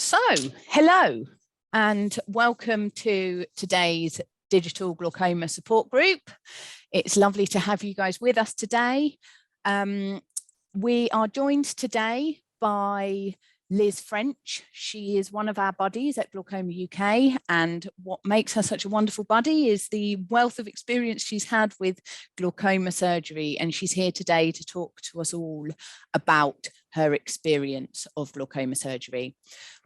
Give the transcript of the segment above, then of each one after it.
So, hello and welcome to today's Digital Glaucoma Support Group. It's lovely to have you guys with us today. We are joined today by Liz French. She is one of our buddies at Glaucoma UK, and what makes her such a wonderful buddy is the wealth of experience she's had with glaucoma surgery, and she's here today to talk to us all about her experience of glaucoma surgery.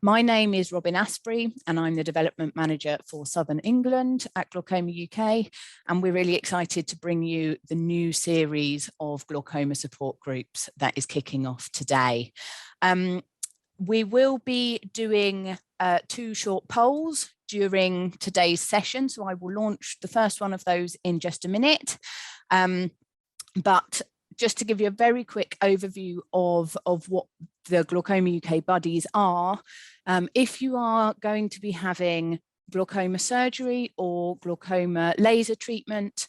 My name is Robin Asprey, and I'm the Development Manager for Southern England at Glaucoma UK, and we're really excited to bring you the new series of glaucoma support groups that is kicking off today. We will be doing 2 short polls during today's session, so I will launch the first one of those in just a minute. But just to give you a very quick overview of what the Glaucoma UK buddies are, if you are going to be having glaucoma surgery or glaucoma laser treatment,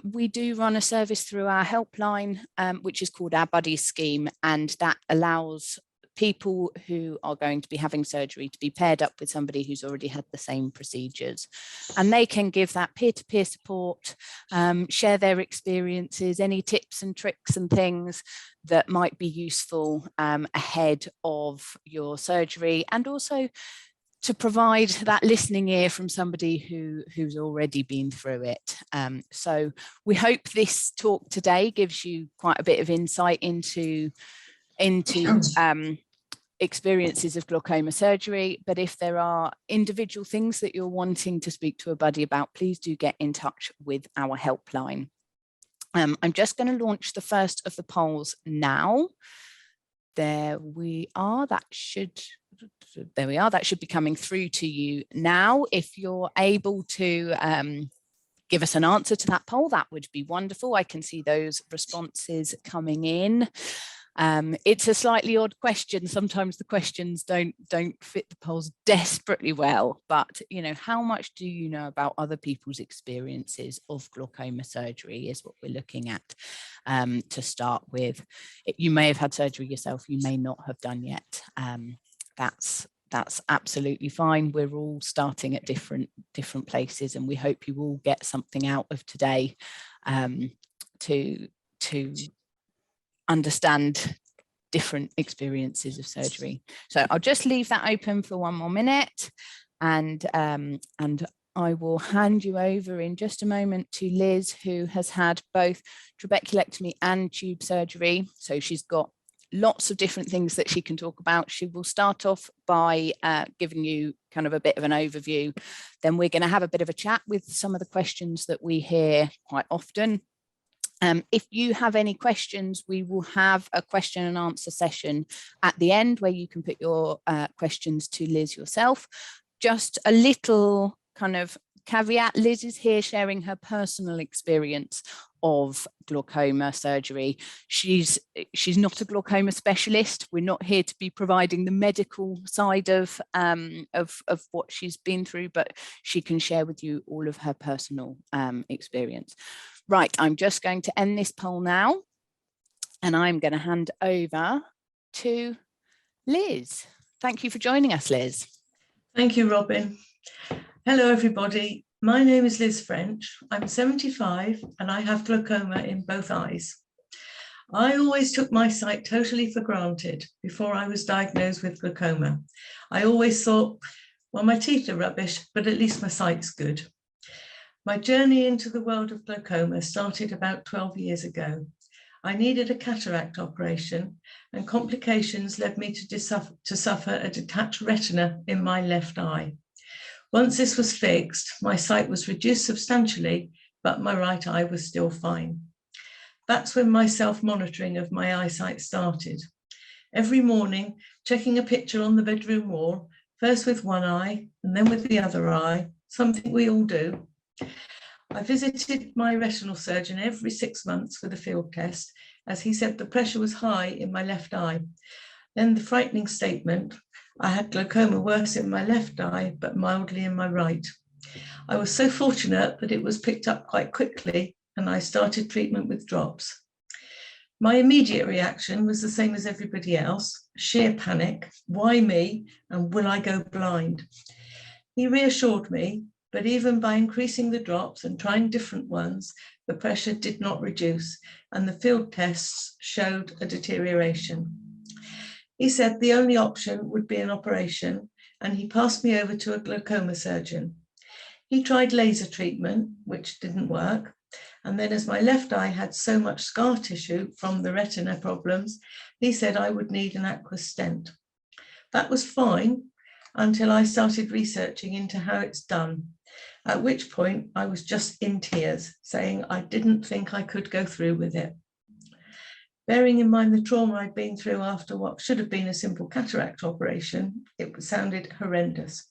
we do run a service through our helpline, which is called our Buddies scheme, and that allows people who are going to be having surgery to be paired up with somebody who's already had the same procedures, and they can give that peer-to-peer support, share their experiences, any tips and tricks and things that might be useful ahead of your surgery, and also to provide that listening ear from somebody who's already been through it. So we hope this talk today gives you quite a bit of insight into experiences of glaucoma surgery, but if there are individual things that you're wanting to speak to a buddy about, please do get in touch with our helpline. I'm just going to launch the first of the polls now. There we are. That should be coming through to you now. If you're able to give us an answer to that poll, that would be wonderful. I can see those responses coming in. It's a slightly odd question. Sometimes the questions don't fit the polls desperately well, but you know, how much do you know about other people's experiences of glaucoma surgery is what we're looking at to start with. You may have had surgery yourself, you may not have done yet. That's absolutely fine. We're all starting at different places, and we hope you all get something out of today to understand different experiences of surgery. So I'll just leave that open for 1 more minute, and I will hand you over in just a moment to Liz, who has had both trabeculectomy and tube surgery. So she's got lots of different things that she can talk about. She will start off by giving you kind of a bit of an overview. Then we're going to have a bit of a chat with some of the questions that we hear quite often. If you have any questions, we will have a question and answer session at the end where you can put your questions to Liz yourself. Just a little kind of caveat, Liz is here sharing her personal experience of glaucoma surgery. She's not a glaucoma specialist. We're not here to be providing the medical side of what she's been through, but she can share with you all of her personal experience. Right, I'm just going to end this poll now, and I'm going to hand over to Liz. Thank you for joining us, Liz. Thank you, Robin. Hello, everybody. My name is Liz French. I'm 75 and I have glaucoma in both eyes. I always took my sight totally for granted before I was diagnosed with glaucoma. I always thought, well, my teeth are rubbish, but at least my sight's good. My journey into the world of glaucoma started about 12 years ago. I needed a cataract operation, and complications led me to suffer a detached retina in my left eye. Once this was fixed, my sight was reduced substantially, but my right eye was still fine. That's when my self-monitoring of my eyesight started. Every morning, checking a picture on the bedroom wall, first with one eye and then with the other eye, something we all do. I visited my retinal surgeon every 6 months with a field test, as he said the pressure was high in my left eye. Then the frightening statement, I had glaucoma worse in my left eye, but mildly in my right. I was so fortunate that it was picked up quite quickly, and I started treatment with drops. My immediate reaction was the same as everybody else. sheer panic, why me, and will I go blind? He reassured me, but even by increasing the drops and trying different ones, the pressure did not reduce, and the field tests showed a deterioration. He said the only option would be an operation, and he passed me over to a glaucoma surgeon. He tried laser treatment, which didn't work, and then as my left eye had so much scar tissue from the retina problems, he said I would need an aqueous stent. That was fine until I started researching into how it's done, at which point I was just in tears, saying I didn't think I could go through with it. Bearing in mind the trauma I'd been through after what should have been a simple cataract operation, it sounded horrendous.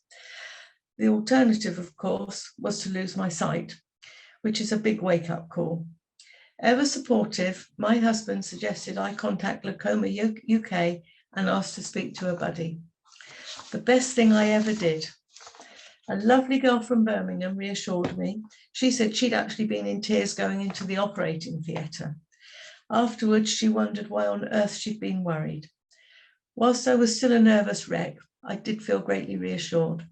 The alternative, of course, was to lose my sight, which is a big wake-up call. Ever supportive, my husband suggested I contact Glaucoma UK and ask to speak to a buddy. The best thing I ever did. A lovely girl from Birmingham reassured me. She said she'd actually been in tears going into the operating theatre. Afterwards, she wondered why on earth she'd been worried. Whilst I was still a nervous wreck, I did feel greatly reassured.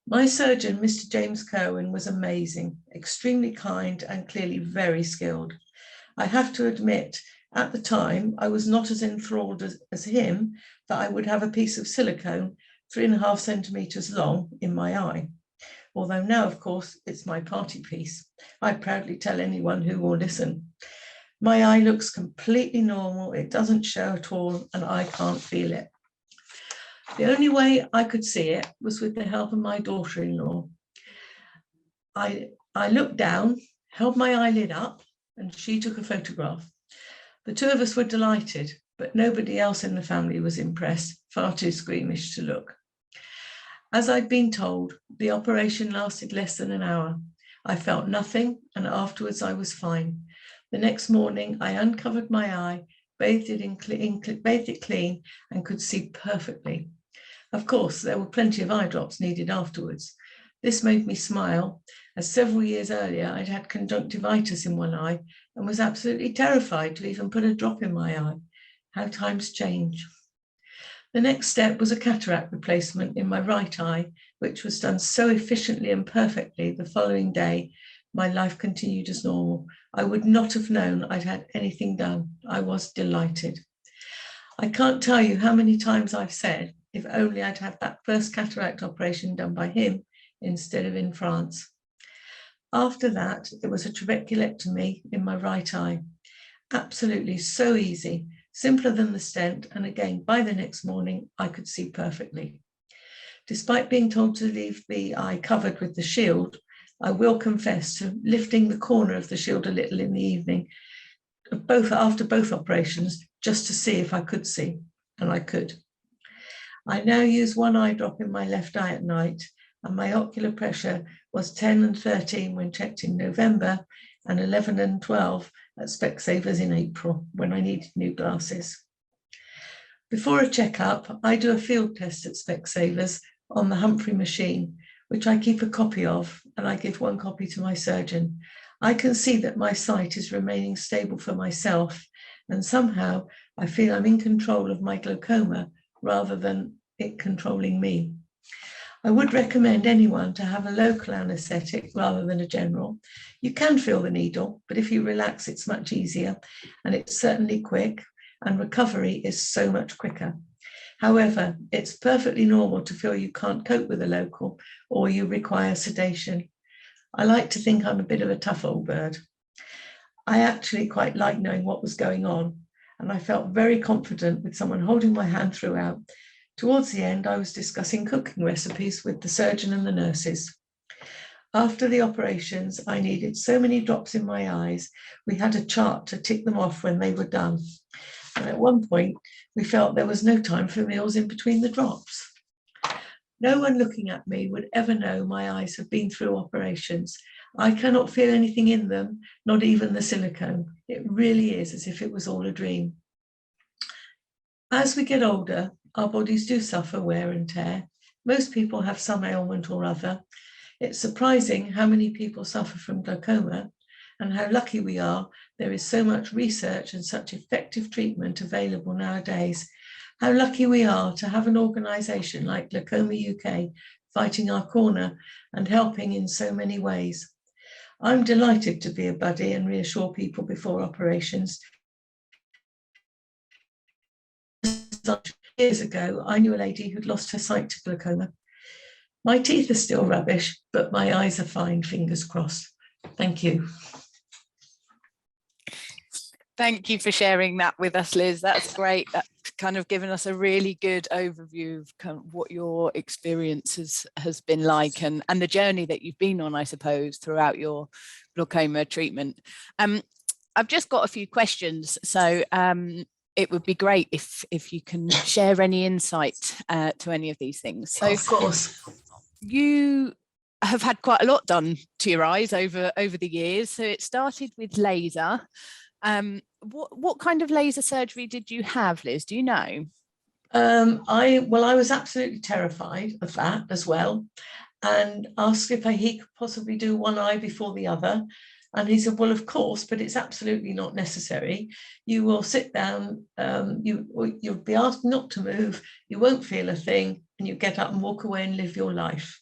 My surgeon, Mr. James Kerwin, was amazing, extremely kind and clearly very skilled. I have to admit, at the time, I was not as enthralled as him that I would have a piece of silicone 3.5 centimetres long in my eye. Although now, of course, it's my party piece. I proudly tell anyone who will listen. My eye looks completely normal, it doesn't show at all, and I can't feel it. The only way I could see it was with the help of my daughter-in-law. I looked down, held my eyelid up, and she took a photograph. The two of us were delighted, but nobody else in the family was impressed, far too squeamish to look. As I'd been told, the operation lasted less than an hour. I felt nothing, and afterwards I was fine. The next morning, I uncovered my eye, bathed it clean, and could see perfectly. Of course, there were plenty of eye drops needed afterwards. This made me smile, as several years earlier I'd had conjunctivitis in one eye and was absolutely terrified to even put a drop in my eye. How times change. The next step was a cataract replacement in my right eye, which was done so efficiently and perfectly the following day, my life continued as normal. I would not have known I'd had anything done. I was delighted. I can't tell you how many times I've said, if only I'd had that first cataract operation done by him instead of in France. After that, it was a trabeculectomy in my right eye. Absolutely so easy, simpler than the stent, and again, by the next morning, I could see perfectly. Despite being told to leave the eye covered with the shield, I will confess to lifting the corner of the shield a little in the evening, after both operations, just to see if I could see, and I could. I now use one eye drop in my left eye at night, and my ocular pressure was 10 and 13 when checked in November, and 11 and 12 at Specsavers in April when I needed new glasses. Before a checkup, I do a field test at Specsavers on the Humphrey machine, which I keep a copy of, and I give one copy to my surgeon. I can see that my sight is remaining stable for myself, and somehow I feel I'm in control of my glaucoma rather than it controlling me. I would recommend anyone to have a local anaesthetic rather than a general. You can feel the needle, but if you relax, it's much easier, and it's certainly quick, and recovery is so much quicker. However, it's perfectly normal to feel you can't cope with a local or you require sedation. I like to think I'm a bit of a tough old bird. I actually quite like knowing what was going on, and I felt very confident with someone holding my hand throughout. Towards the end, I was discussing cooking recipes with the surgeon and the nurses. After the operations, I needed so many drops in my eyes, we had a chart to tick them off when they were done. And at one point, we felt there was no time for meals in between the drops. No one looking at me would ever know my eyes have been through operations. I cannot feel anything in them, not even the silicone. It really is as if it was all a dream. As we get older, our bodies do suffer wear and tear. Most people have some ailment or other. It's surprising how many people suffer from glaucoma and how lucky we are there is so much research and such effective treatment available nowadays. how lucky we are to have an organisation like Glaucoma UK fighting our corner and helping in so many ways. I'm delighted to be a buddy and reassure people before operations. Years ago, I knew a lady who'd lost her sight to glaucoma. My teeth are still rubbish, but my eyes are fine, fingers crossed. Thank you. Thank you for sharing that with us, Liz. That's great. That's kind of given us a really good overview of kind of what your experience has been like, and the journey that you've been on, I suppose, throughout your glaucoma treatment. I've just got a few questions, so it would be great if you can share any insight to any of these things. So, of course, you have had quite a lot done to your eyes over the years. So it started with laser. What kind of laser surgery did you have, Liz? Do you know? I was absolutely terrified of that as well, and asked if he could possibly do one eye before the other. And he said, well, of course, but it's absolutely not necessary. You will sit down, you'll be asked not to move, you won't feel a thing, and you get up and walk away and live your life.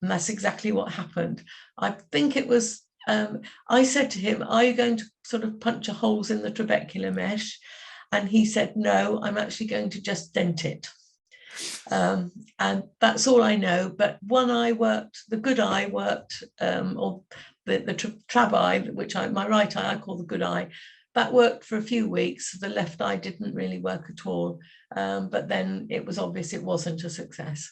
And that's exactly what happened. I think it was, I said to him, are you going to sort of puncture holes in the trabecular mesh? And he said, no, I'm actually going to just dent it. And that's all I know. But one eye worked, the good eye worked, or the trab eye, which my right eye I call the good eye, that worked for a few weeks. The left eye didn't really work at all. But then it was obvious it wasn't a success.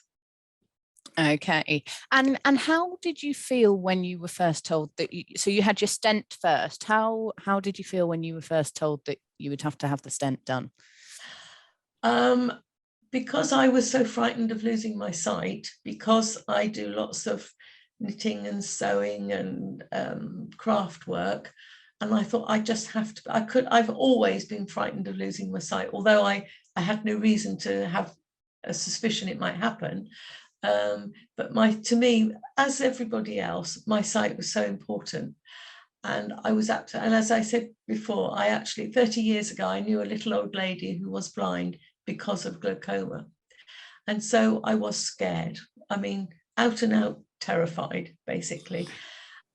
Okay. And how did you feel when you were first told that so you had your stent first? How did you feel when you were first told that you would have to have the stent done? Because I was so frightened of losing my sight, because I do lots of knitting and sewing and craft work, and I thought I just have to, I've always been frightened of losing my sight, although I had no reason to have a suspicion it might happen. But to me, as everybody else, my sight was so important. And I was apt to, and as I said before, I actually, 30 years ago, I knew a little old lady who was blind because of glaucoma. And so I was scared. I mean, out and out terrified, basically.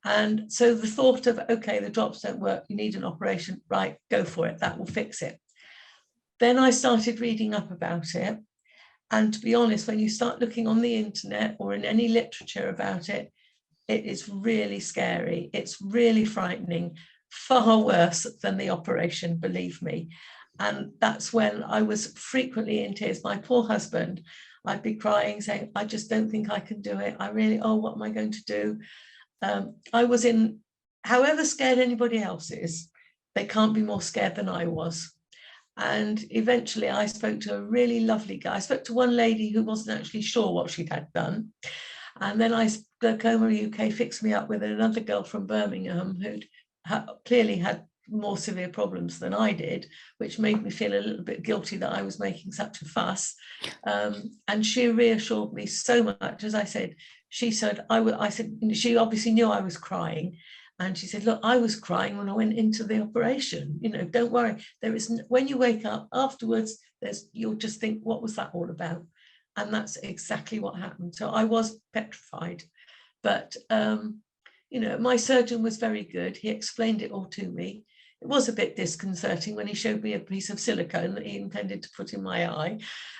And so the thought of, okay, the drops don't work, you need an operation, right, go for it, that will fix it. Then I started reading up about it. And to be honest, when you start looking on the internet or in any literature about it, it is really scary. It's really frightening, far worse than the operation, believe me. And that's when I was frequently in tears. My poor husband, I'd be crying, saying, I just don't think I can do it. I really, oh, what am I going to do? I was in, however scared anybody else is, they can't be more scared than I was. And eventually I spoke to a really lovely guy. I spoke to one lady who wasn't actually sure what she'd had done. And then Glaucoma UK fixed me up with another girl from Birmingham who'd clearly had more severe problems than I did, which made me feel a little bit guilty that I was making such a fuss. And she reassured me so much. As I said, she said, I said, she obviously knew I was crying. And she said, look, I was crying when I went into the operation. You know, don't worry. There is, when you wake up afterwards, you'll just think, what was that all about? And that's exactly what happened. So I was petrified. But, you know, my surgeon was very good. He explained it all to me. It was a bit disconcerting when he showed me a piece of silicone that he intended to put in my eye.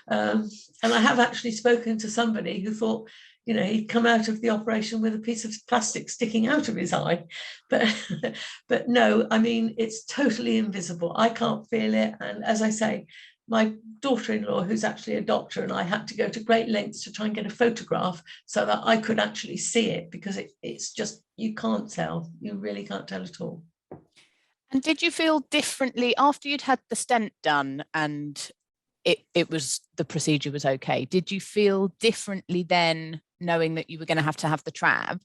And I have actually spoken to somebody who thought, you know, he'd come out of the operation with a piece of plastic sticking out of his eye. But no, I mean, it's totally invisible. I can't feel it. And as I say, my daughter-in-law, who's actually a doctor, and I had to go to great lengths to try and get a photograph so that I could actually see it, because it's just, you can't tell. You really can't tell at all. And did you feel differently after you'd had the stent done and it was, the procedure was okay? Did you feel differently then, knowing that you were going to have the trab?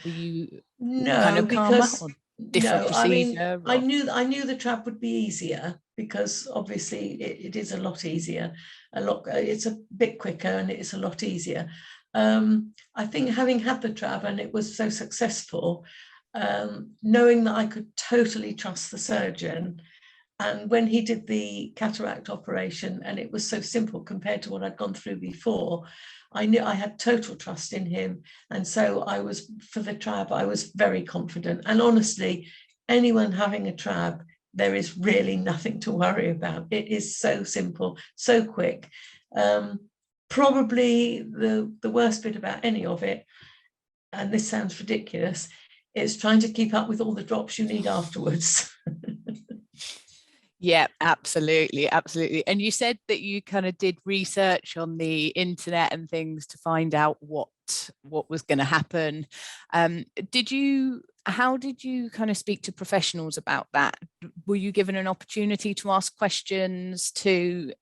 Were you kind of calmer, or different procedure? I mean, I knew the trab would be easier, because obviously it is a lot easier, it's a bit quicker and it's a lot easier. I think having had the trab and it was so successful, knowing that I could totally trust the surgeon, And when he did the cataract operation, and it was so simple compared to what I'd gone through before, I knew I had total trust in him. And so I was, for the trab, I was very confident. And honestly, anyone having a trab, there is really nothing to worry about. It is so simple, so quick. Probably the worst bit about any of it, and this sounds ridiculous, is trying to keep up with all the drops you need afterwards. Yeah, absolutely, absolutely. And you said that you kind of did research on the internet and things to find out what was going to happen. How did you kind of speak to professionals about that? Were you given an opportunity to ask questions to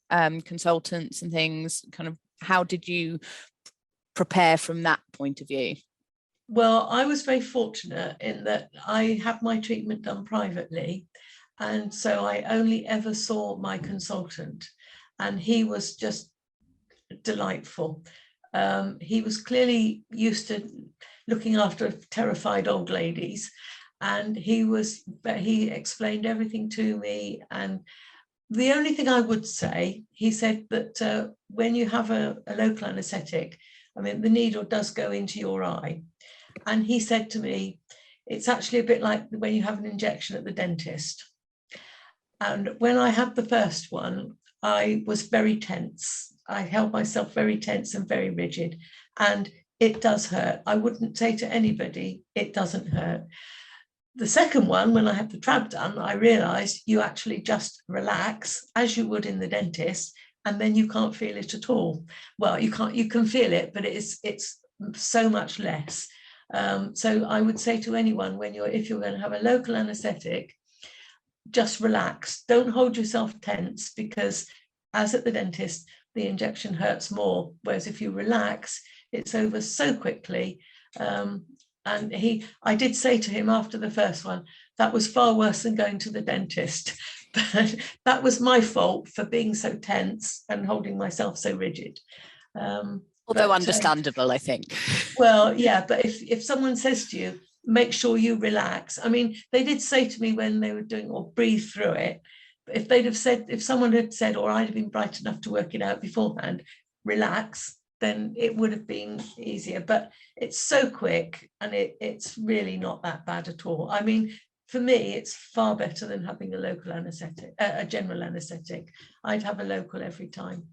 consultants and things? Kind of, how did you prepare from that point of view? Well, I was very fortunate in that I had my treatment done privately. And so I only ever saw my consultant, and he was just delightful. He was clearly used to looking after terrified old ladies, and he explained everything to me. And the only thing I would say, he said that when you have a local anaesthetic, I mean, the needle does go into your eye. And he said to me, it's actually a bit like when you have an injection at the dentist. And when I had the first one, I was very tense. I held myself very tense and very rigid. And it does hurt. I wouldn't say to anybody, it doesn't hurt. The second one, when I had the trab done, I realized you actually just relax as you would in the dentist, and then you can't feel it at all. Well, you can feel it, but it's so much less. So I would say to anyone, if you're going to have a local anesthetic, just relax. Don't hold yourself tense, because as at the dentist, the injection hurts more. Whereas if you relax, it's over so quickly. And I did say to him after the first one, that was far worse than going to the dentist. But that was my fault for being so tense and holding myself so rigid. Although understandable, I think. Well, yeah, but if someone says to you, make sure you relax. I mean, they did say to me when they were doing, or breathe through it, if someone had said, or I'd have been bright enough to work it out beforehand, relax, then it would have been easier. But it's so quick, and it's really not that bad at all. I mean, for me, it's far better than having a local anaesthetic, a general anaesthetic. I'd have a local every time.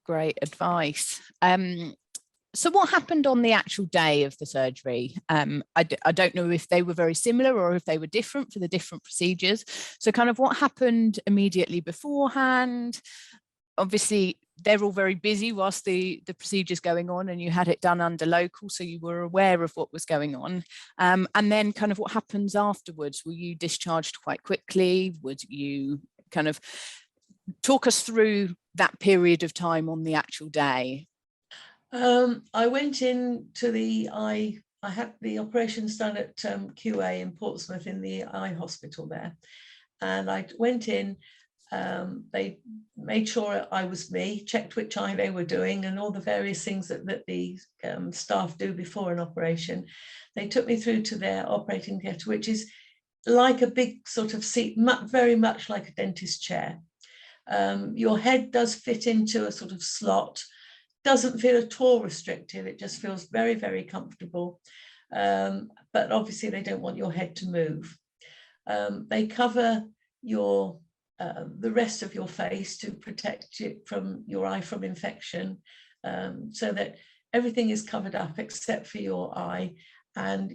Great advice. So what happened on the actual day of the surgery? I don't know if they were very similar or if they were different for the different procedures. So kind of what happened immediately beforehand? Obviously, they're all very busy whilst the procedure's going on, and you had it done under local, so you were aware of what was going on. And then kind of what happens afterwards? Were you discharged quite quickly? Would you kind of talk us through that period of time on the actual day? I went into I had the operations done at QA in Portsmouth in the eye hospital there. And I went in, they made sure I was me, checked which eye they were doing, and all the various things that the staff do before an operation. They took me through to their operating theatre, which is like a big sort of seat, very much like a dentist chair. Your head does fit into a sort of slot, doesn't feel at all restrictive. It just feels very, very comfortable. But obviously they don't want your head to move. They cover the rest of your face to protect it from your eye from infection, so that everything is covered up except for your eye. And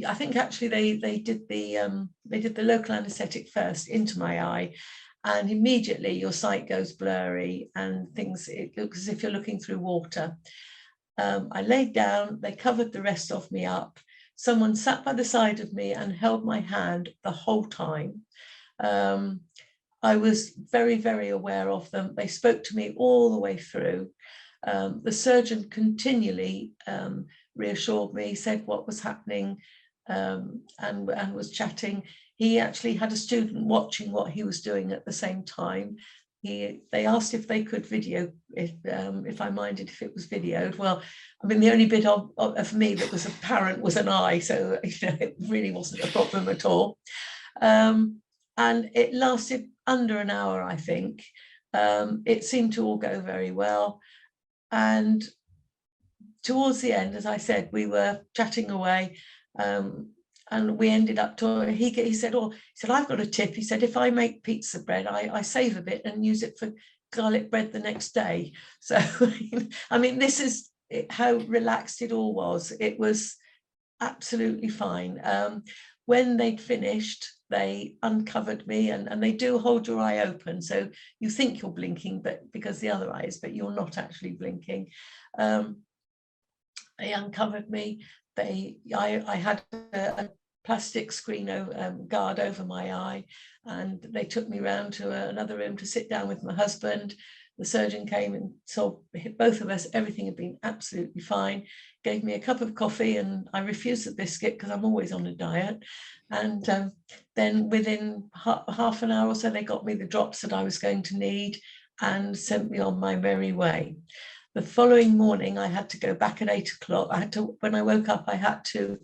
I think actually they did the local anaesthetic first into my eye, and immediately your sight goes blurry and it looks as if you're looking through water. I laid down, they covered the rest of me up. Someone sat by the side of me and held my hand the whole time. I was very, very aware of them. They spoke to me all the way through. The surgeon continually reassured me, said what was happening, and was chatting. He actually had a student watching what he was doing at the same time. They asked if they could video it, if I minded if it was videoed. Well, I mean, the only bit of me that was apparent was an eye, so it really wasn't a problem at all. and it lasted under an hour, I think. It seemed to all go very well. And towards the end, as I said, we were chatting away, and we ended up talking. He said, I've got a tip. He said, if I make pizza bread, I save a bit and use it for garlic bread the next day. So, I mean, this is how relaxed it all was. It was absolutely fine. When they'd finished, they uncovered me, and they do hold your eye open. So you think you're blinking, but because the other eye is, but you're not actually blinking. They uncovered me. I had a plastic screen guard over my eye, and they took me round to another room to sit down with my husband. The surgeon came and saw both of us. Everything had been absolutely fine. Gave me a cup of coffee, and I refused the biscuit because I'm always on a diet. And then within half an hour or so, they got me the drops that I was going to need and sent me on my merry way. The following morning, I had to go back at 8 o'clock. When I woke up, I had to,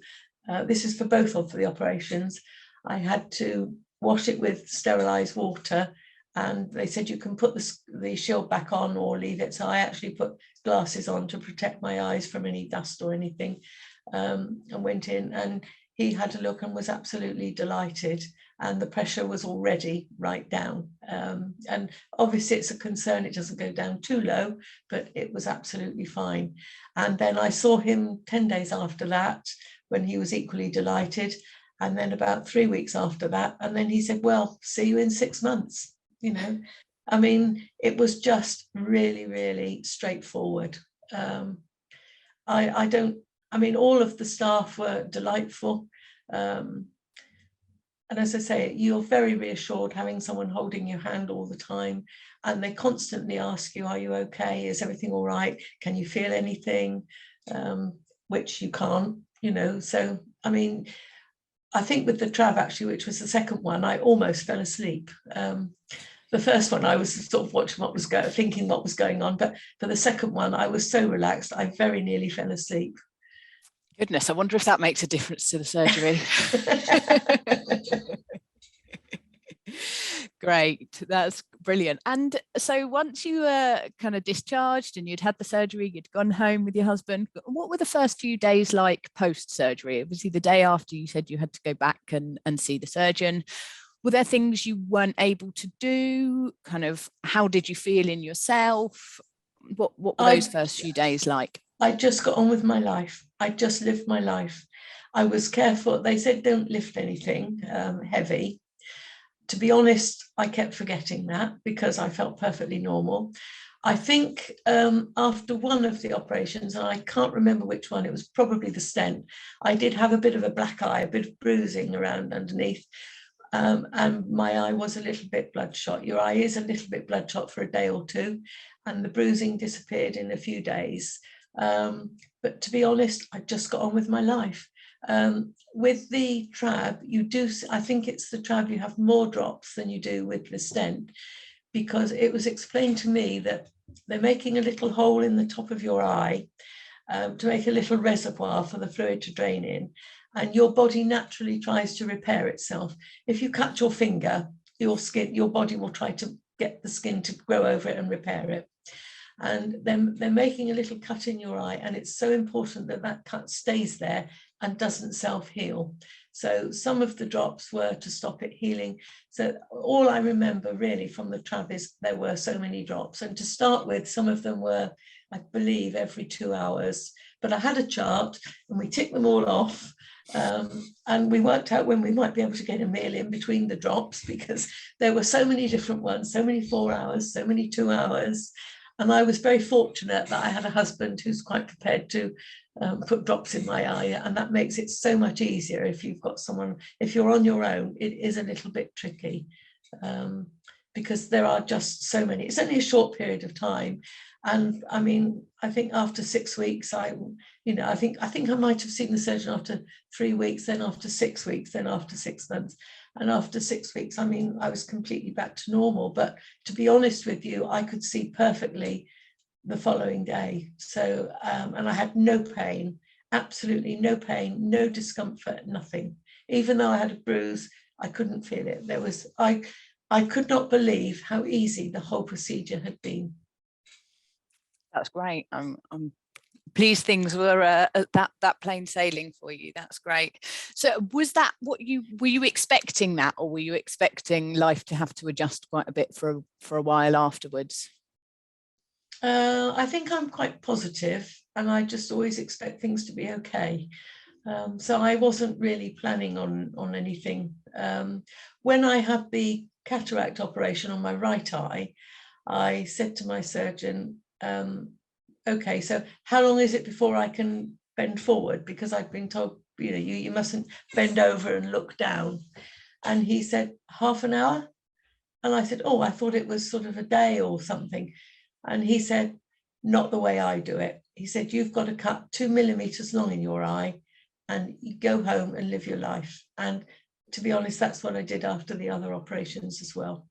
this is for both of the operations, I had to wash it with sterilized water. And they said, you can put the shield back on or leave it. So I actually put glasses on to protect my eyes from any dust or anything, and went in, and he had a look and was absolutely delighted. And the pressure was already right down. And obviously it's a concern it doesn't go down too low, but it was absolutely fine. And then I saw him 10 days after that, when he was equally delighted. And then about 3 weeks after that, and then he said, well, see you in 6 months. You know, I mean, it was just really, really straightforward. I mean, all of the staff were delightful. And as I say, you're very reassured having someone holding your hand all the time. And they constantly ask you, are you okay? Is everything all right? Can you feel anything? Which you can't, you know. So, I mean, I think with the trav, actually, which was the second one, I almost fell asleep. The first one, I was sort of watching what was thinking what was going on. But for the second one, I was so relaxed, I very nearly fell asleep. Goodness, I wonder if that makes a difference to the surgery. Great, that's brilliant. And so once you were kind of discharged and you'd had the surgery, you'd gone home with your husband, what were the first few days like post-surgery? Obviously the day after you said you had to go back and see the surgeon. Were there things you weren't able to do? Kind of, how did you feel in yourself? What were those first few days like? I just got on with my life. I just lived my life. I was careful. They said, don't lift anything heavy. To be honest, I kept forgetting that because I felt perfectly normal. I think after one of the operations, and I can't remember which one, it was probably the stent, I did have a bit of a black eye, a bit of bruising around underneath. And my eye was a little bit bloodshot. Your eye is a little bit bloodshot for a day or two, and the bruising disappeared in a few days. But to be honest, I just got on with my life. With the trab, you do, I think it's the trab, you have more drops than you do with the stent, because it was explained to me that they're making a little hole in the top of your eye to make a little reservoir for the fluid to drain in. And your body naturally tries to repair itself. If you cut your finger, your body will try to get the skin to grow over it and repair it. And they're making a little cut in your eye, and it's so important that that cut stays there and doesn't self-heal. So some of the drops were to stop it healing. So all I remember really from the trab is there were so many drops. And to start with, some of them were, I believe, every 2 hours. But I had a chart and we ticked them all off. And we worked out when we might be able to get a meal in between the drops, because there were so many different ones, so many 4 hours, so many 2 hours. And I was very fortunate that I had a husband who's quite prepared to put drops in my eye, and that makes it so much easier if you've got someone. If you're on your own, it is a little bit tricky, because there are just so many. It's only a short period of time. And I mean, I think after 6 weeks, I think I might have seen the surgeon after 3 weeks, then after 6 weeks, then after 6 months. And after 6 weeks, I mean, I was completely back to normal. But to be honest with you, I could see perfectly the following day. So, and I had no pain, absolutely no pain, no discomfort, nothing. Even though I had a bruise I couldn't feel it. I could not believe how easy the whole procedure had been. That's great. I'm pleased things were that plain sailing for you. That's great. So was that what were you expecting that, or were you expecting life to have to adjust quite a bit for a while afterwards? I think I'm quite positive, and I just always expect things to be okay. So I wasn't really planning on anything. When I had the cataract operation on my right eye, I said to my surgeon, okay, so how long is it before I can bend forward? Because I'd been told, you mustn't bend over and look down. And he said, half an hour. And I said, oh, I thought it was sort of a day or something. And he said, not the way I do it. He said, you've got to cut 2 millimeters long in your eye and you go home and live your life. And to be honest, that's what I did after the other operations as well.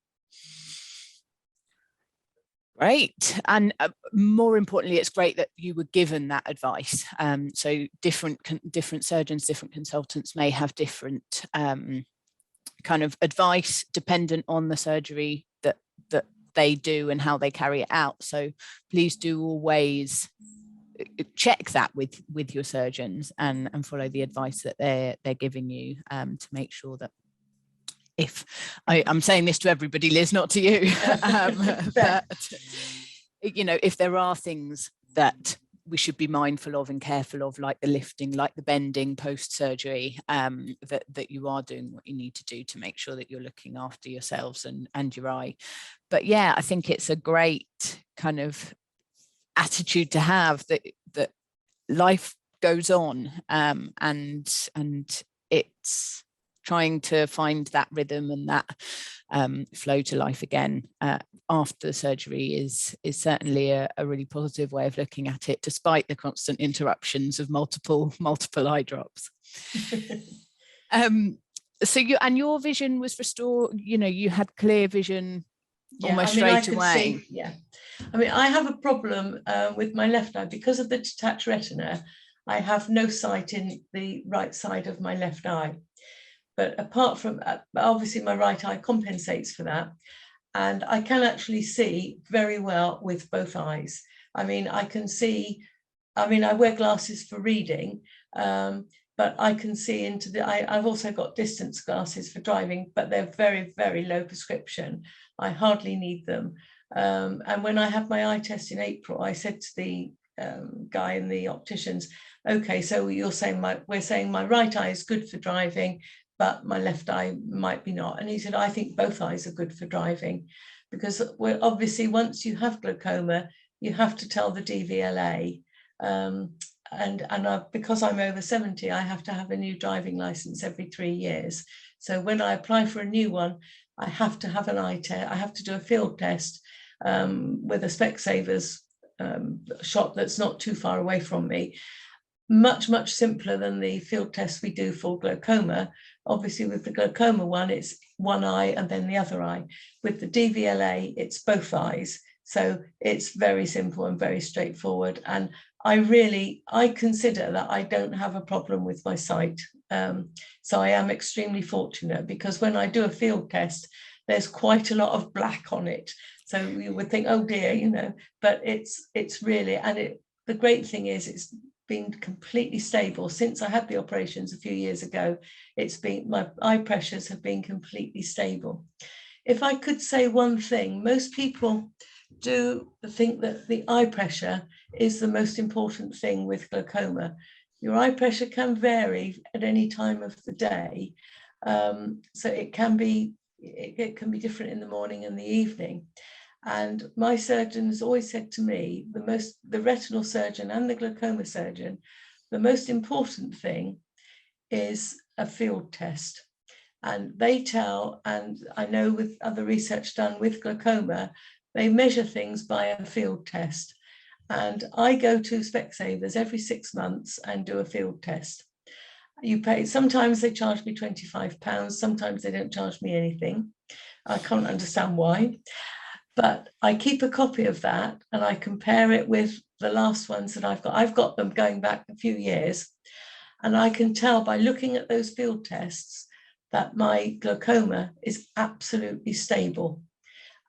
Great. And more importantly, it's great that you were given that advice. So different surgeons, different consultants may have different kind of advice dependent on the surgery that they do and how they carry it out. So please do always check that with your surgeons and follow the advice that they're giving you, to make sure that, if I'm saying this to everybody, Liz, not to you, that if there are things that we should be mindful of and careful of, like the lifting, like the bending post-surgery, that you are doing what you need to do to make sure that you're looking after yourselves and your eye. But yeah, I think it's a great kind of attitude to have, that life goes on, and it's trying to find that rhythm and that flow to life again after the surgery is certainly a really positive way of looking at it, despite the constant interruptions of multiple eye drops. So your vision was restored. You had clear vision almost straight away. I mean, I have a problem with my left eye because of the detached retina. I have no sight in the right side of my left eye. But apart from, obviously my right eye compensates for that. And I can actually see very well with both eyes. I mean, I can see, I wear glasses for reading, but I can see into I've also got distance glasses for driving, but they're very, very low prescription. I hardly need them. And when I had my eye test in April, I said to the guy in the opticians, okay, so we're saying my right eye is good for driving, but my left eye might be not. And he said, I think both eyes are good for driving, because obviously once you have glaucoma, you have to tell the DVLA. Because I'm over 70, I have to have a new driving license every 3 years. So when I apply for a new one, I have to have an eye test. I have to do a field test with a Specsavers shop that's not too far away from me. Much, much simpler than the field tests we do for glaucoma. Obviously, with the glaucoma one, it's one eye and then the other eye. With the DVLA, it's both eyes. So it's very simple and very straightforward. And I consider that I don't have a problem with my sight. So I am extremely fortunate, because when I do a field test, there's quite a lot of black on it. So you would think, oh dear, but it's really, and the great thing is it's been completely stable since I had the operations a few years ago. My eye pressures have been completely stable. If I could say one thing, most people do think that the eye pressure is the most important thing with glaucoma. Your eye pressure can vary at any time of the day. So it can be different in the morning and the evening. And my surgeon has always said to me, the retinal surgeon and the glaucoma surgeon, the most important thing is a field test. And they tell, and I know with other research done with glaucoma, they measure things by a field test. And I go to Specsavers every 6 months and do a field test. You pay, sometimes they charge me £25, sometimes they don't charge me anything. I can't understand why. But I keep a copy of that and I compare it with the last ones that I've got. I've got them going back a few years. And I can tell by looking at those field tests that my glaucoma is absolutely stable.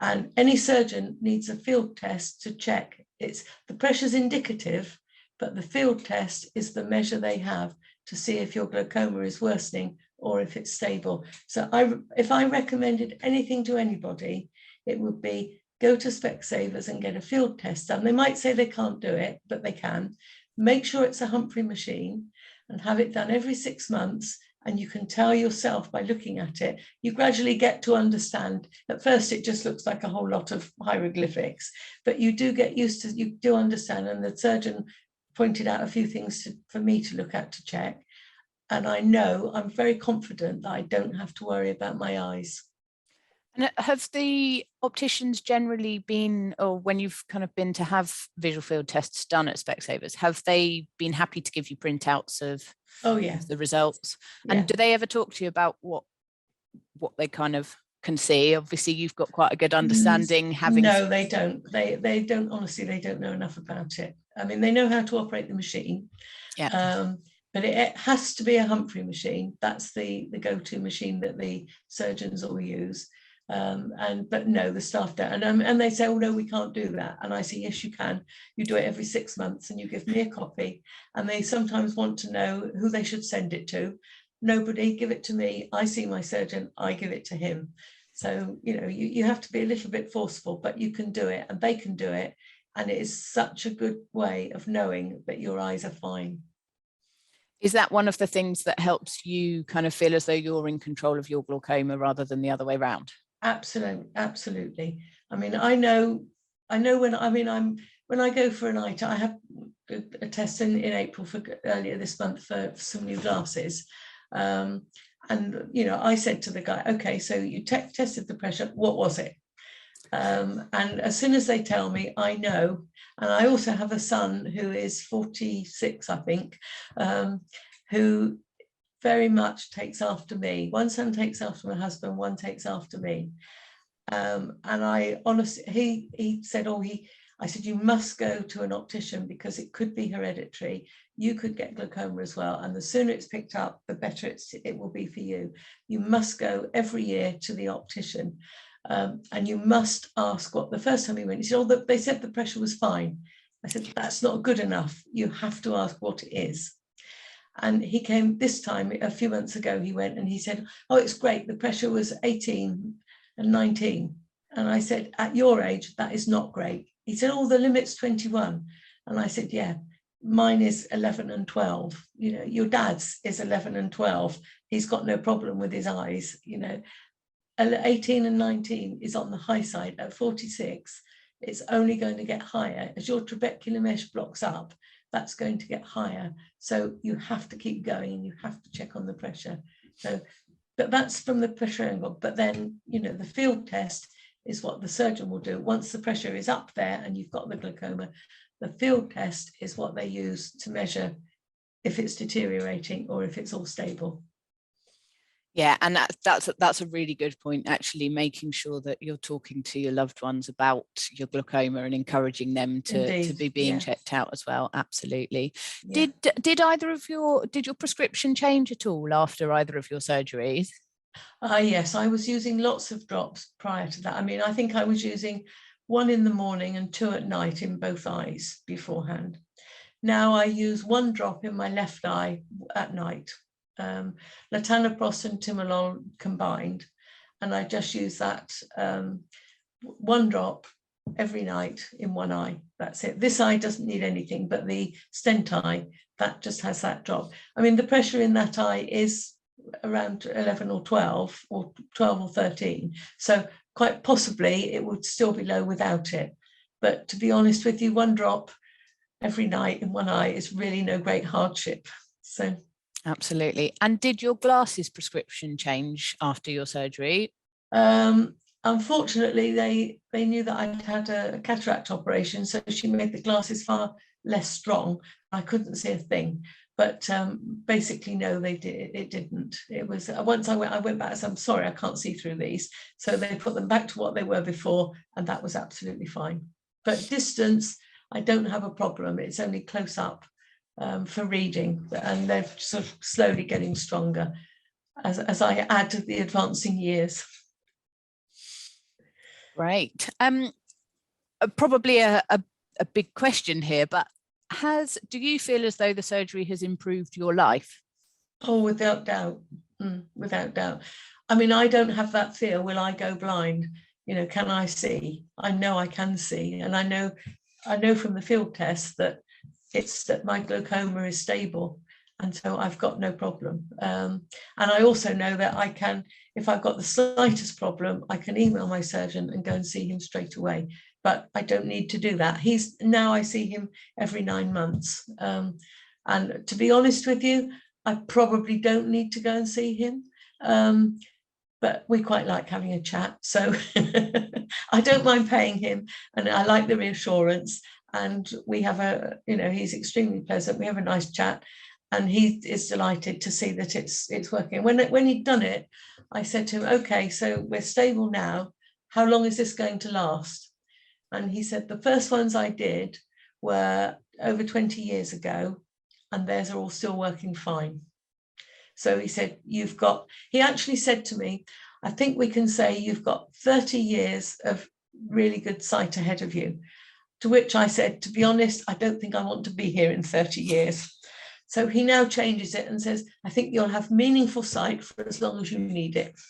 And any surgeon needs a field test to check. The pressure's indicative, but the field test is the measure they have to see if your glaucoma is worsening or if it's stable. So if I recommended anything to anybody, it would be go to Specsavers and get a field test done. They might say they can't do it, but they can. Make sure it's a Humphrey machine and have it done every 6 months. And you can tell yourself by looking at it, you gradually get to understand. At first, it just looks like a whole lot of hieroglyphics, but you do get used to, you do understand. And the surgeon pointed out a few things for me to look at to check. And I'm very confident that I don't have to worry about my eyes. And have the opticians generally been, or when you've kind of been to have visual field tests done at Specsavers, have they been happy to give you printouts of the results? Yeah. And do they ever talk to you about what they kind of can see? Obviously, you've got quite a good understanding. No, they don't. They don't. Honestly, they don't know enough about it. I mean, they know how to operate the machine. Yeah. But it has to be a Humphrey machine. That's the go-to machine that the surgeons all use. But no, the staff don't. And they say, oh no, we can't do that. And I say, yes, you can. You do it every 6 months and you give me a copy. And they sometimes want to know who they should send it to. Nobody, give it to me. I see my surgeon, I give it to him. So, you have to be a little bit forceful, but you can do it and they can do it. And it is such a good way of knowing that your eyes are fine. Is that one of the things that helps you kind of feel as though you're in control of your glaucoma rather than the other way around? Absolutely. I mean, I know when I go for an eye test, I have a test in April earlier this month for some new glasses. And I said to the guy, okay, so you tested the pressure, what was it? And as soon as they tell me, I know. And I also have a son who is 46, I think, who very much takes after me. One son takes after my husband, one takes after me. And I honestly, he said, I said, you must go to an optician because it could be hereditary. You could get glaucoma as well. And the sooner it's picked up, the better it will be for you. You must go every year to the optician. And you must ask what the first time he went, he said, they said the pressure was fine. I said, that's not good enough. You have to ask what it is. And he came this time, a few months ago, he went and he said, oh, it's great. The pressure was 18 and 19. And I said, at your age, that is not great. He said, oh, the limit's 21. And I said, yeah, mine is 11 and 12. Your dad's is 11 and 12. He's got no problem with his eyes. 18 and 19 is on the high side. At 46, it's only going to get higher. As your trabecular mesh blocks up, that's going to get higher. So you have to keep going and you have to check on the pressure. So, but that's from the pressure angle. But then, the field test is what the surgeon will do. Once the pressure is up there and you've got the glaucoma, the field test is what they use to measure if it's deteriorating or if it's all stable. Yeah, and that's a really good point, actually, making sure that you're talking to your loved ones about your glaucoma and encouraging them to be being checked out as well. Absolutely. Yeah. Did your prescription change at all after either of your surgeries? Yes, I was using lots of drops prior to that. I mean, I think I was using 1 in the morning and 2 at night in both eyes beforehand. Now I use 1 drop in my left eye at night. Latanoprost and timolol combined, and I just use that 1 drop every night in 1 eye. That's it. This eye doesn't need anything, but the stent eye, that just has that drop. I mean, the pressure in that eye is around 11 or 12 or 12 or 13, so quite possibly it would still be low without it. But to be honest with you, 1 drop every night in 1 eye is really no great hardship. So absolutely. And did your glasses prescription change after your surgery? Unfortunately, they knew that I'd had a cataract operation, so she made the glasses far less strong. I couldn't see a thing. But basically, no, it didn't. It was once I went back and said, I'm sorry, I can't see through these. So they put them back to what they were before, and that was absolutely fine. But distance, I don't have a problem. It's only close up for reading, and they're sort of slowly getting stronger. as I add to the advancing years. Great. Probably a big question here, but do you feel as though the surgery has improved your life? Oh, without doubt. Without doubt. I mean, I don't have that fear, will I go blind? You know, can I see? I know I can see. And I know from the field test that my glaucoma is stable. And so I've got no problem. And I also know that I can, if I've got the slightest problem, I can email my surgeon and go and see him straight away. But I don't need to do that. Now I see him every 9 months. And to be honest with you, I probably don't need to go and see him. But we quite like having a chat. So I don't mind paying him, and I like the reassurance. And we have he's extremely pleasant. We have a nice chat, and he is delighted to see that it's working. When he'd done it, I said to him, okay, so we're stable now. How long is this going to last? And he said, the first ones I did were over 20 years ago, and theirs are all still working fine. So he said, he actually said to me, I think we can say you've got 30 years of really good sight ahead of you. To which I said, to be honest, I don't think I want to be here in 30 years. So he now changes it and says, I think you'll have meaningful sight for as long as you need it.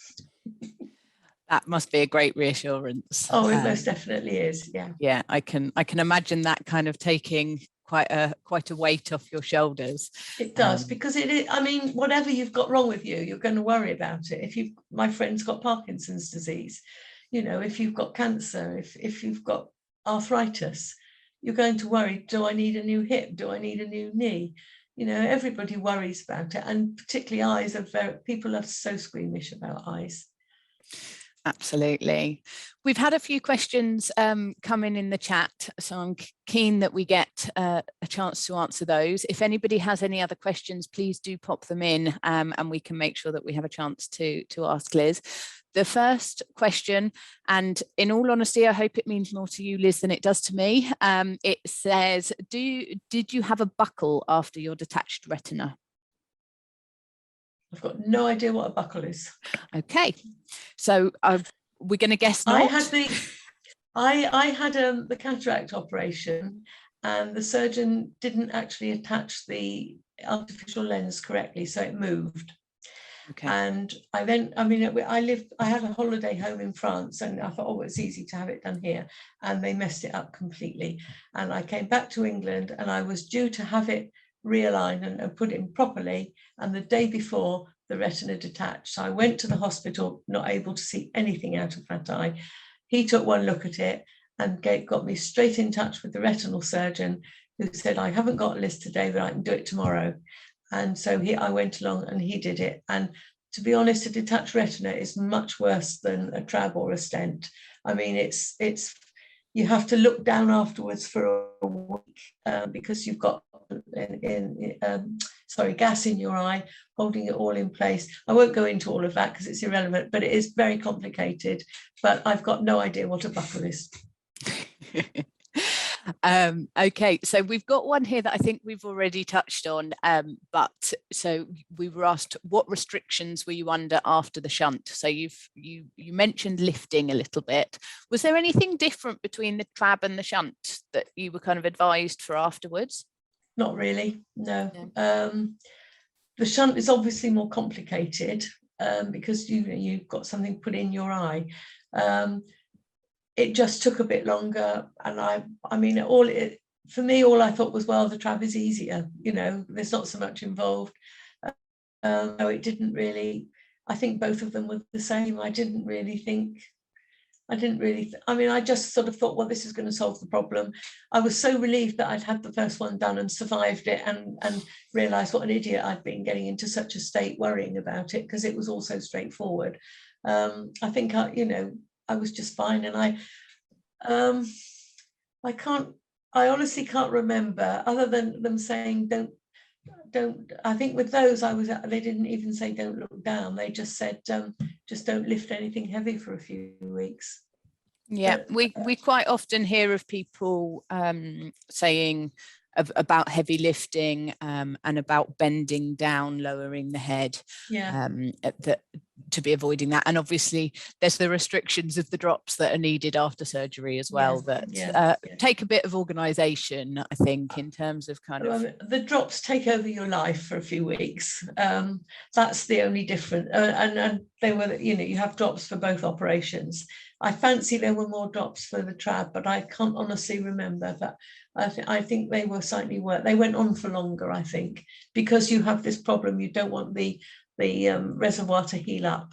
That must be a great reassurance. Oh, it most definitely is. Yeah. Yeah, I can imagine that kind of taking quite a weight off your shoulders. It does, because I mean, whatever you've got wrong with you, you're going to worry about it. My friend's got Parkinson's disease, you know, if you've got cancer, if you've got arthritis, you're going to worry, do I need a new hip? Do I need a new knee? You know, everybody worries about it. And particularly eyes people are so squeamish about eyes. Absolutely. We've had a few questions come in the chat, so I'm keen that we get a chance to answer those. If anybody has any other questions, please do pop them in, and we can make sure that we have a chance to ask Liz. The first question, and in all honesty, I hope it means more to you, Liz, than it does to me. It says, did you have a buckle after your detached retina? I've got no idea what a buckle is. Okay, so we're going to guess not. I had the cataract operation, and the surgeon didn't actually attach the artificial lens correctly, so it moved. Okay. And I had a holiday home in France, and I thought, oh, it's easy to have it done here, and they messed it up completely. And I came back to England, and I was due to have it realigned and put in properly, and the day before, the retina detached. So I went to the hospital, not able to see anything out of that eye. He took one look at it and got me straight in touch with the retinal surgeon, who said, I haven't got a list today, but I can do it tomorrow. And so I went along and he did it. And to be honest, a detached retina is much worse than a trab or a stent. I mean, it's you have to look down afterwards for a week because you've got gas in your eye, holding it all in place. I won't go into all of that because it's irrelevant, but it is very complicated. But I've got no idea what a buckle is. Okay, so we've got one here that I think we've already touched on, but so we were asked, what restrictions were you under after the shunt? So you mentioned lifting a little bit. Was there anything different between the trab and the shunt that you were kind of advised for afterwards? Not really, no. The shunt is obviously more complicated because you've got something put in your eye. It just took a bit longer, and I mean, for me, all I thought was, well, the trab is easier. You know, there's not so much involved. No, it didn't really. I think both of them were the same. I mean, I just sort of thought, well, this is going to solve the problem. I was so relieved that I'd had the first one done and survived it, and realised what an idiot I'd been, getting into such a state worrying about it, because it was all so straightforward. I think I was just fine, and I honestly can't remember, other than them saying don't. I think with those they didn't even say don't look down. They just said just don't lift anything heavy for a few weeks. Yeah, we quite often hear of people saying about heavy lifting and about bending down, lowering the head, Yeah. To be avoiding that. And obviously there's the restrictions of the drops that are needed after surgery as well, that take a bit of organization, I think, in terms of kind of... The drops take over your life for a few weeks. That's the only difference. And they were, you have drops for both operations. I fancy there were more drops for the trab, but I can't honestly remember. But I think they were slightly worse. They went on for longer, I think, because you have this problem. You don't want the reservoir to heal up.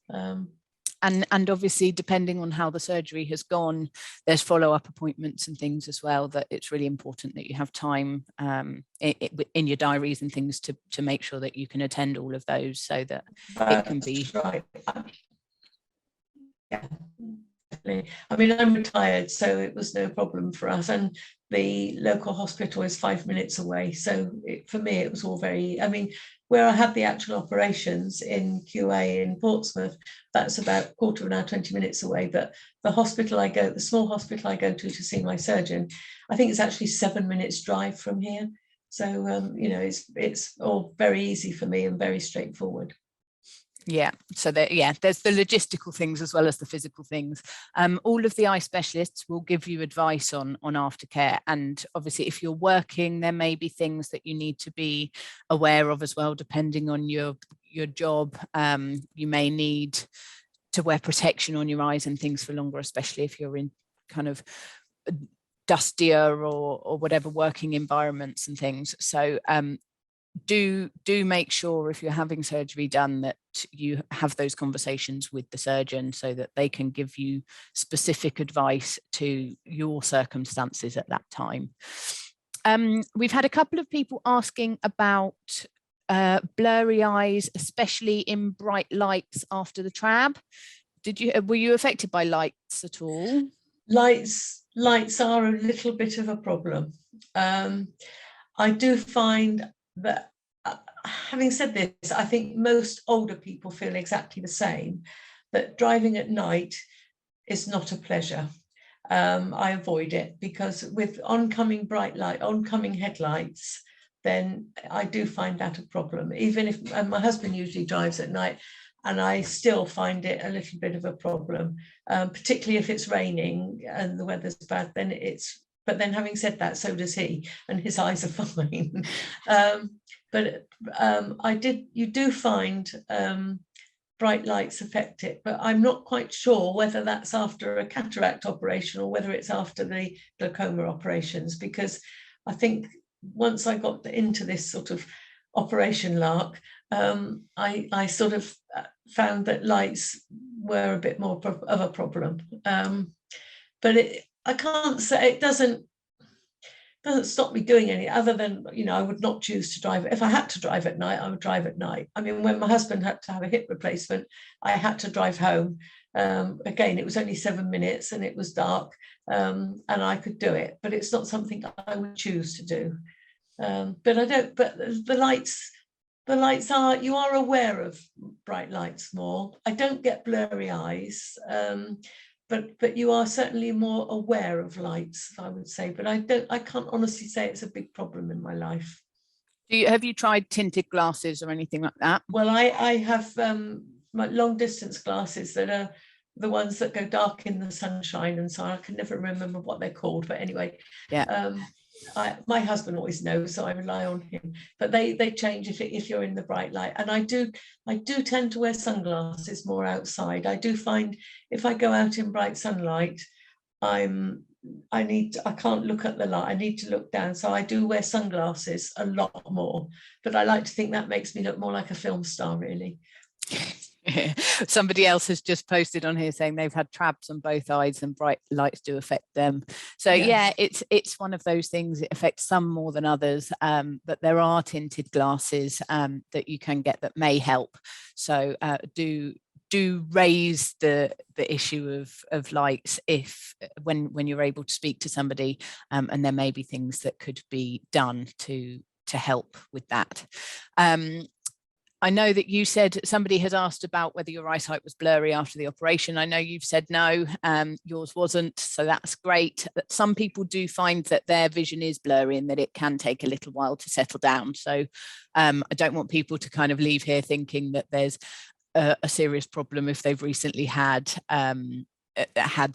And obviously, depending on how the surgery has gone, there's follow-up appointments and things as well, that it's really important that you have time in your diaries and things to make sure that you can attend all of those, so that it can be... Right. Yeah, definitely. I mean, I'm retired, so it was no problem for us. And the local hospital is 5 minutes away. So for me, it was all very, I mean, where I had the actual operations in QA in Portsmouth, that's about a quarter of an hour, 20 minutes away. But the hospital the small hospital I go to see my surgeon, I think it's actually 7 minutes drive from here. So, it's all very easy for me and very straightforward. Yeah, so there's the logistical things as well as the physical things. All of the eye specialists will give you advice on aftercare, and obviously if you're working, there may be things that you need to be aware of as well, depending on your job. You may need to wear protection on your eyes and things for longer, especially if you're in kind of dustier or whatever working environments and things. So do make sure, if you're having surgery done, that you have those conversations with the surgeon, so that they can give you specific advice to your circumstances at that time. We've had a couple of people asking about blurry eyes, especially in bright lights after the trab. Were you affected by lights at all? Lights are a little bit of a problem. I do find that, having said this, I think most older people feel exactly the same, that driving at night is not a pleasure. I avoid it, because with oncoming headlights, then I do find that a problem. Even if my husband usually drives at night, and I still find it a little bit of a problem, particularly if it's raining and the weather's bad. But then, having said that, so does he, and his eyes are fine. You do find bright lights affect it, but I'm not quite sure whether that's after a cataract operation or whether it's after the glaucoma operations, because I think once I got into this sort of operation lark, I sort of found that lights were a bit more of a problem. But I can't say, it doesn't stop me doing any, other than, I would not choose to drive. If I had to drive at night, I would drive at night. I mean, when my husband had to have a hip replacement, I had to drive home. Again, it was only 7 minutes and it was dark, and I could do it, but it's not something I would choose to do. But the lights are, you are aware of bright lights more. I don't get blurry eyes, but you are certainly more aware of lights, I would say. But I can't honestly say it's a big problem in my life. Have you tried tinted glasses or anything like that? Well, I have my long distance glasses that are the ones that go dark in the sunshine, and so I can never remember what they're called. But anyway, yeah. My husband always knows, so I rely on him. But they change if you're in the bright light. And I do tend to wear sunglasses more outside. I do find if I go out in bright sunlight, I can't look at the light. I need to look down. So I do wear sunglasses a lot more. But I like to think that makes me look more like a film star, really. Somebody else has just posted on here saying they've had trabs on both eyes and bright lights do affect them. So yes. Yeah, it's one of those things. It affects some more than others, but there are tinted glasses that you can get that may help. So do raise the issue of lights when you're able to speak to somebody, and there may be things that could be done to help with that. I know that you said somebody had asked about whether your eyesight was blurry after the operation. I know you've said no, yours wasn't, so that's great. But some people do find that their vision is blurry and that it can take a little while to settle down. So I don't want people to kind of leave here thinking that there's a serious problem if they've recently had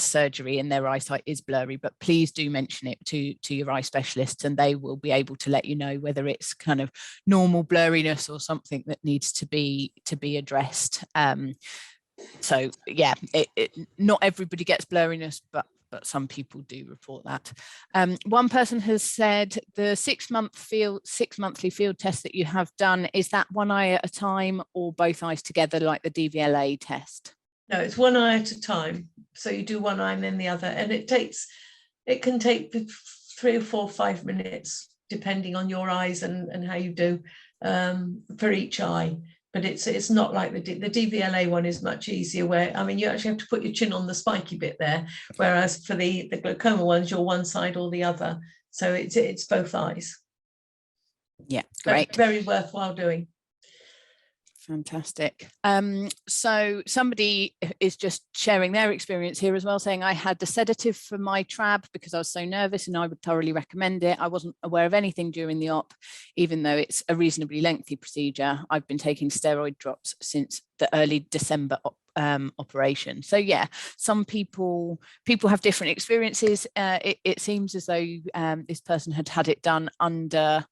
surgery and their eyesight is blurry, but please do mention it to your eye specialist, and they will be able to let you know whether it's kind of normal blurriness or something that needs to be addressed. So yeah, not everybody gets blurriness, but some people do report that. One person has said the 6 monthly field test that you have done, is that one eye at a time or both eyes together like the DVLA test? No, it's one eye at a time. So you do one eye and then the other, and it can take 3 or 4 or 5 minutes depending on your eyes and how you do for each eye. But it's not like the DVLA one is much easier, where I mean you actually have to put your chin on the spiky bit there, whereas for the glaucoma ones you're one side or the other. So it's both eyes. Yeah, great. But very worthwhile doing. Fantastic. So somebody is just sharing their experience here as well, saying I had a sedative for my trab because I was so nervous and I would thoroughly recommend it. I wasn't aware of anything during the op, even though it's a reasonably lengthy procedure. I've been taking steroid drops since the early December operation. So yeah, some people have different experiences. It seems as though this person had it done under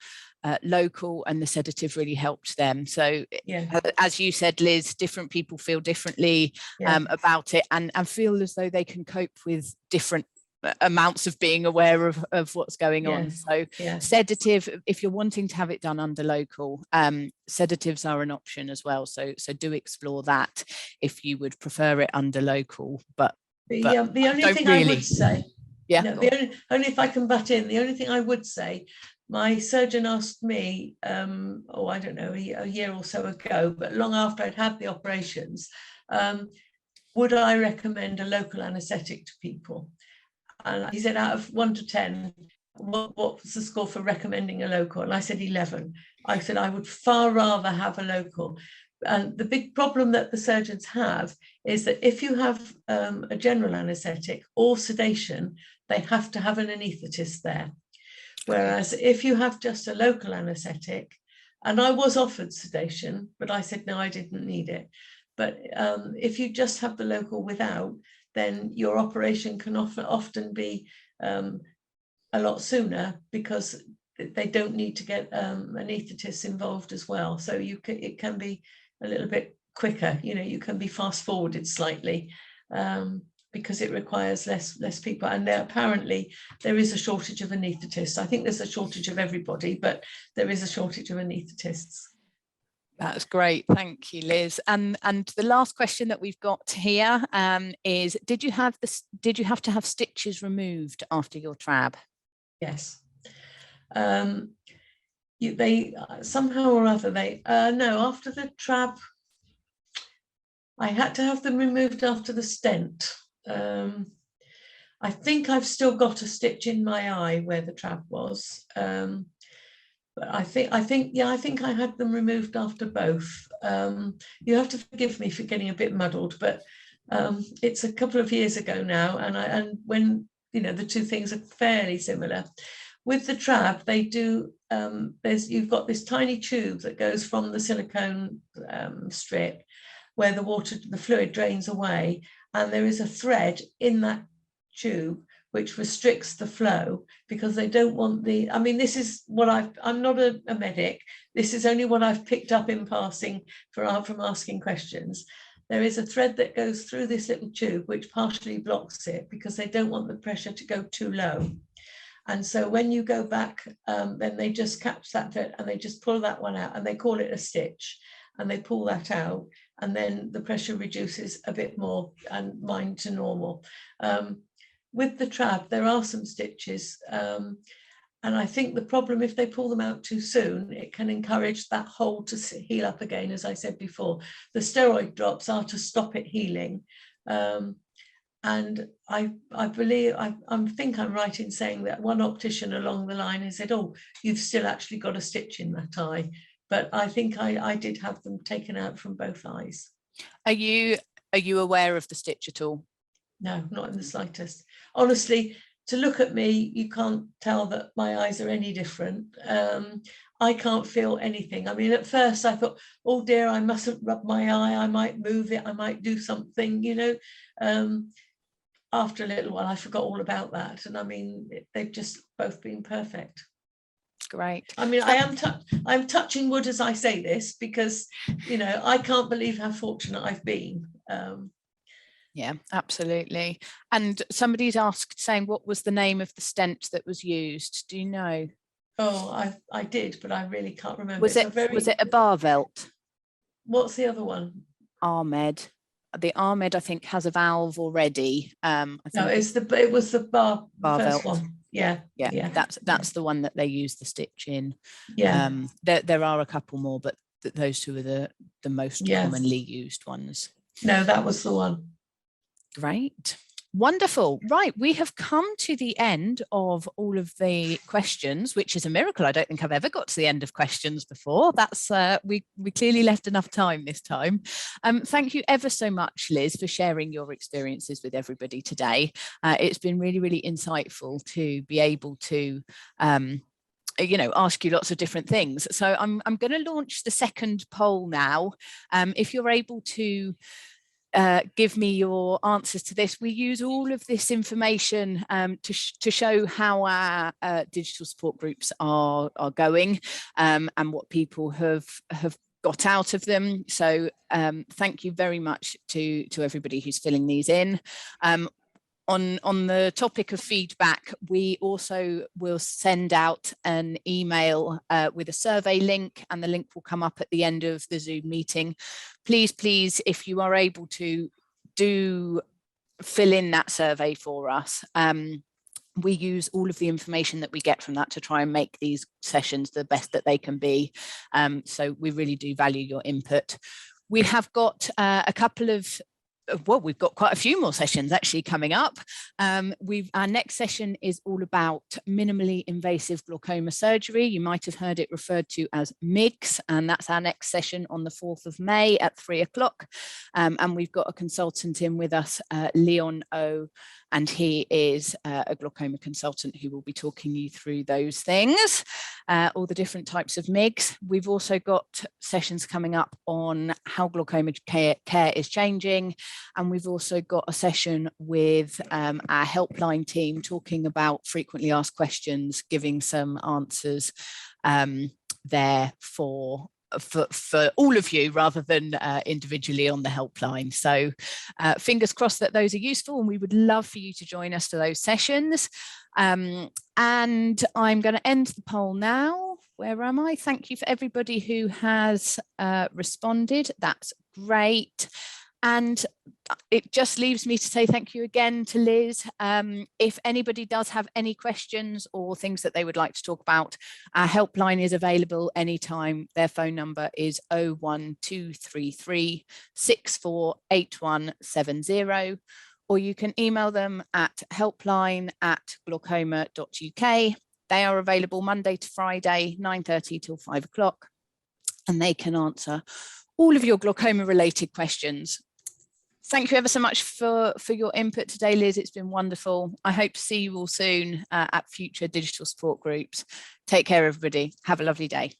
local, and the sedative really helped them. So yeah, as you said, Liz, different people feel differently about it and feel as though they can cope with different amounts of being aware of what's going on. So sedative, if you're wanting to have it done under local, sedatives are an option as well. So do explore that if you would prefer it under local. But the only thing I would say, only if I can butt in, the only thing I would say, my surgeon asked me, I don't know, a year or so ago, but long after I'd had the operations, would I recommend a local anaesthetic to people? And he said, out of 1 to 10, what was the score for recommending a local? And I said 11. I said I would far rather have a local. And the big problem that the surgeons have is that if you have a general anaesthetic or sedation, they have to have an anaesthetist there. Whereas if you have just a local anaesthetic, and I was offered sedation, but I said no, I didn't need it. But if you just have the local without, then your operation can often be a lot sooner, because they don't need to get anaesthetists involved as well. So it can be a little bit quicker. You can be fast forwarded slightly. Because it requires less people, and apparently there is a shortage of anaesthetists. I think there's a shortage of everybody, but there is a shortage of anaesthetists. That's great, thank you, Liz. And the last question that we've got here is: Did you have to have stitches removed after your trab? Yes. They somehow or other no, after the trab, I had to have them removed after the stent. I think I've still got a stitch in my eye where the trab was, but I think I had them removed after both. You have to forgive me for getting a bit muddled, but it's a couple of years ago now, and when the two things are fairly similar. With the trab, they do. You've got this tiny tube that goes from the silicone strip, where the fluid drains away, and there is a thread in that tube which restricts the flow, because they don't want this is what I'm not a medic, this is only what I've picked up in passing from asking questions. There is a thread that goes through this little tube which partially blocks it, because they don't want the pressure to go too low. And so when you go back, then they just catch that thread and they just pull that one out, and they call it a stitch, and they pull that out, and then the pressure reduces a bit more and mine to normal. With the trab, there are some stitches, and I think the problem, if they pull them out too soon, it can encourage that hole to heal up again. As I said before, the steroid drops are to stop it healing. And I believe, I think I'm right in saying that one optician along the line has said, oh, you've still actually got a stitch in that eye. but I think I did have them taken out from both eyes. Are you aware of the stitch at all? No, not in the slightest. Honestly, to look at me, you can't tell that my eyes are any different. I can't feel anything. I mean, at first I thought, oh dear, I mustn't rub my eye. I might move it. I might do something, you know. After a little while, I forgot all about that. And I mean, they've just both been perfect. Great. I mean, I'm touching wood as I say this, because, you know, I can't believe how fortunate I've been. Yeah, absolutely. And somebody's asked, saying, what was the name of the stent that was used? Do you know? Oh, I did, but I really can't remember. Was it a Barvelt? What's the other one? Ahmed. The Ahmed, I think, has a valve already. I No, think it was the first Barvelt. one. Yeah. That's the one that they use the stitch in. Yeah. There are a couple more, but those two are the most commonly used ones. No, that was the one. Great. Wonderful. Right, we have come to the end of all of the questions, which is a miracle. I don't think I've ever got to the end of questions before. That's we clearly left enough time this time. Thank you ever so much, Liz, for sharing your experiences with everybody today. It's been really, really insightful to be able to you know, ask you lots of different things. So I'm going to launch the second poll now. If you're able to give me your answers to this. We use all of this information to show how our digital support groups are going and what people have got out of them. So thank you very much to everybody who's filling these in. On the topic of feedback, we also will send out an email with a survey link, and the link will come up at the end of the Zoom meeting. Please, if you are able to, do fill in that survey for us. We use all of the information that we get from that to try and make these sessions the best that they can be. So we really do value your input. We have got a couple of we've got quite a few more sessions actually coming up. Our next session is all about minimally invasive glaucoma surgery. You might have heard it referred to as MIGS, and that's our next session on the 4th of May at 3 o'clock. And we've got a consultant in with us, Leon O, and he is a glaucoma consultant who will be talking you through those things, all the different types of MIGS. We've also got sessions coming up on how glaucoma care is changing. And we've also got a session with our helpline team talking about frequently asked questions, giving some answers there for all of you rather than individually on the helpline. So fingers crossed that those are useful, and we would love for you to join us for those sessions. And I'm going to end the poll now. Where am I? Thank you for everybody who has responded. That's great. And it just leaves me to say thank you again to Liz. If anybody does have any questions or things that they would like to talk about, our helpline is available anytime. Their phone number is 01233 648170, or you can email them at helpline@glaucoma.uk. They are available Monday to Friday, 9:30 till 5 o'clock, and they can answer all of your glaucoma related questions. Thank you ever so much for your input today, Liz. It's been wonderful. I hope to see you all soon at future digital support groups. Take care, everybody. Have a lovely day.